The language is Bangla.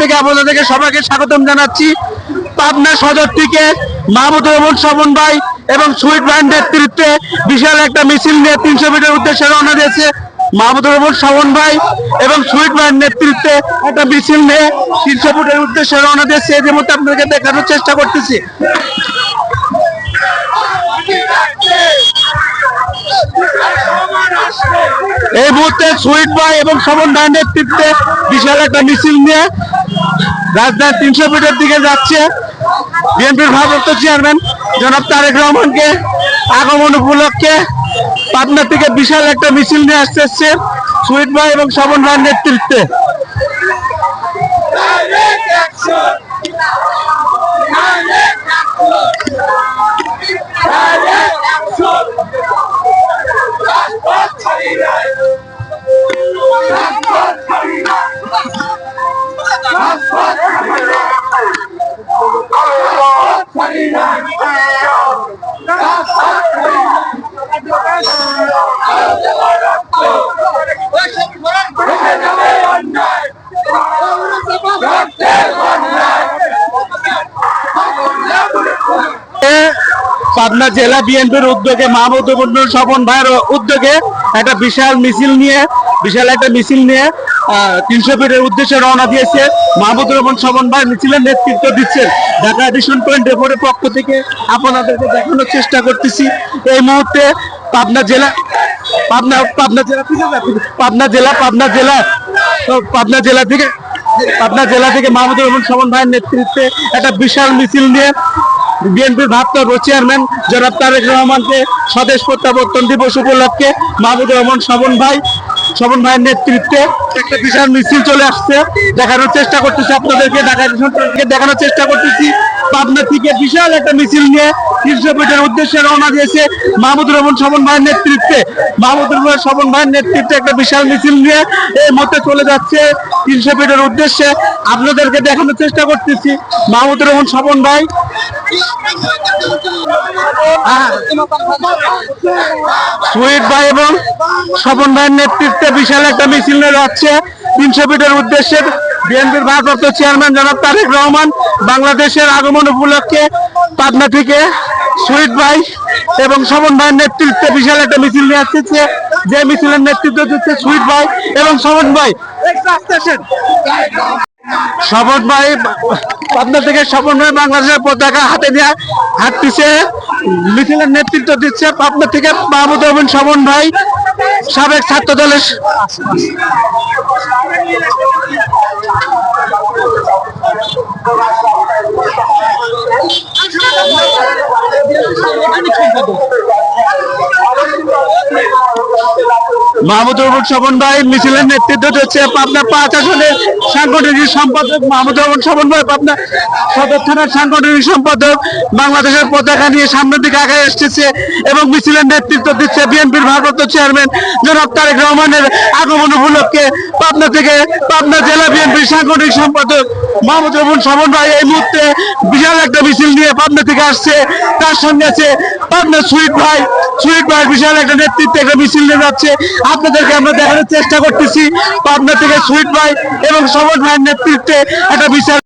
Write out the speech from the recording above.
থেকে আপনাদেরকে সবাইকে স্বাগতম জানাচ্ছি। পাবনা সদর থেকে মাহমুদুর রহমান স্বপন ভাই এবং সুইট ভাইয়ের নেতৃত্বে বিশাল একটা মিছিল নিয়ে 300 মিটার উদ্দেশ্যে রওনা দিয়েছে। মাহমুদুর রহমান স্বপন ভাই এবং সুইট ভাইয়ের নেতৃত্বে একটা মিছিল নিয়ে 300 ফুটের উদ্দেশ্যে রওনা দিয়েছে। এর মধ্যে আপনাদেরকে দেখানোর চেষ্টা করতেছি। এই মুহূর্তে সুইট ভাই এবং স্বপন ভাইয়ের নেতৃত্বে বিশাল একটা মিছিল নিয়ে রাজধানী 300 ফিটের দিকে যাচ্ছে। বিএনপির ভারপ্রাপ্ত চেয়ারম্যান জনাব তারেক রহমানকে আগমন উপলক্ষে পাবনা থেকে বিশাল একটা মিছিল নিয়ে আসতেছে সুইট ভাই এবং স্বপন ভাইয়ের নেতৃত্বে। পাবনা জেলা বিএনপির উদ্যোগে মাহমুদুর রহমান স্বপন ভাইয়ের উদ্যোগে একটা বিশাল একটা মিছিল নিয়ে 300 ফিটের উদ্দেশ্যে রওনা দিয়েছে। মাহমুদুর রহমান স্বপন ভাই মিছিলের নেতৃত্ব দিচ্ছেন। ঢাকা এডিশন 24 পক্ষ থেকে আপনাদেরকে দেখানোর চেষ্টা করতেছি। এই মুহূর্তে পাবনা জেলা থেকে মাহমুদুর রহমান স্বপন ভাইয়ের নেতৃত্বে একটা বিশাল মিছিল নিয়ে বিএনপির ভারপ্রাপ্ত চেয়ারম্যান জনাব তারেক রহমানকে স্বদেশ প্রত্যাবর্তন দিবস উপলক্ষে মাহমুদুর রহমান স্বপন ভাইয়ের নেতৃত্বে একটা বিশাল মিছিল চলে আসছে। দেখানোর চেষ্টা করতেছি আপনাদেরকে, দেখানোর চেষ্টা করতেছি। পাবনা থেকে বিশাল একটা মিছিল নিয়ে 300 ফিটের উদ্দেশ্যে রওনা দিয়েছে মাহমুদুর রহমান স্বপন ভাইয়ের নেতৃত্বে। মাহমুদুর রহমান স্বপন ভাইয়ের নেতৃত্বে একটা বিশাল মিছিল নিয়ে এই মধ্যে চলে যাচ্ছে 300 ফিটের উদ্দেশ্যে। আপনাদেরকে দেখানোর চেষ্টা করতেছি মাহমুদুর রহমান স্বপন ভাই সুইট ভাই এবং স্বপন ভাইয়ের নেতৃত্বে বিশাল একটা মিছিল নিয়ে যাচ্ছে 300 ফিটের উদ্দেশ্যে। বিএনপির ভারপ্রাপ্ত চেয়ারম্যান জনাব তারেক রহমান বাংলাদেশের আগমন উপলক্ষে পাবনা থেকে সুইট ভাই এবং স্বপন ভাইয়ের নেতৃত্বে বিশাল একটা মিছিল নিয়ে আসছে। যে মিছিলের নেতৃত্ব দিচ্ছে সুইট ভাই এবং স্বপন ভাই। স্বপন ভাই পাবনা থেকে বাংলাদেশের পতাকা হাতে নিয়ে হাঁটতেছে। মিছিলের নেতৃত্ব দিচ্ছে পাবনা থেকে মাহমুদুর রহমান স্বপন ভাই, সাবেক ছাত্র দলের। মাহমুদুর রহমান স্বপন ভাই মিছিলের নেতৃত্ব দিচ্ছে পাবনা 5 আসনের সাংগঠনিক সম্পাদক মাহমুদুর রহমান স্বপন ভাই, পাবনা সদর থানার সাংগঠনিক সম্পাদক, বাংলাদেশের পতাকা নিয়ে সামনের দিকে আগে এসেছে এবং মিছিলের নেতৃত্ব দিচ্ছে বিএনপির ভারপ্রাপ্ত চেয়ারম্যান জনাব তারেক রহমানের আগমন উপলক্ষে পাবনা থেকে পাবনা জেলা বিএনপির সাংগঠনিক সম্পাদক মাহমুদুর রহমান স্বপন ভাই এই মুহূর্তে বিশাল একটা মিছিল নিয়ে পাবনা থেকে আসছে। তার সঙ্গে আছে পাবনা সুইট ভাই বিশাল একটা নেতৃত্বে একটা মিছিল নিয়ে যাচ্ছে। আপনাদেরকে আমরা দেখানোর চেষ্টা করতেছি পাবনা থেকে সুইট ভাই এবং স্বপন ভাইয়ের নেতৃত্বে একটা বিশাল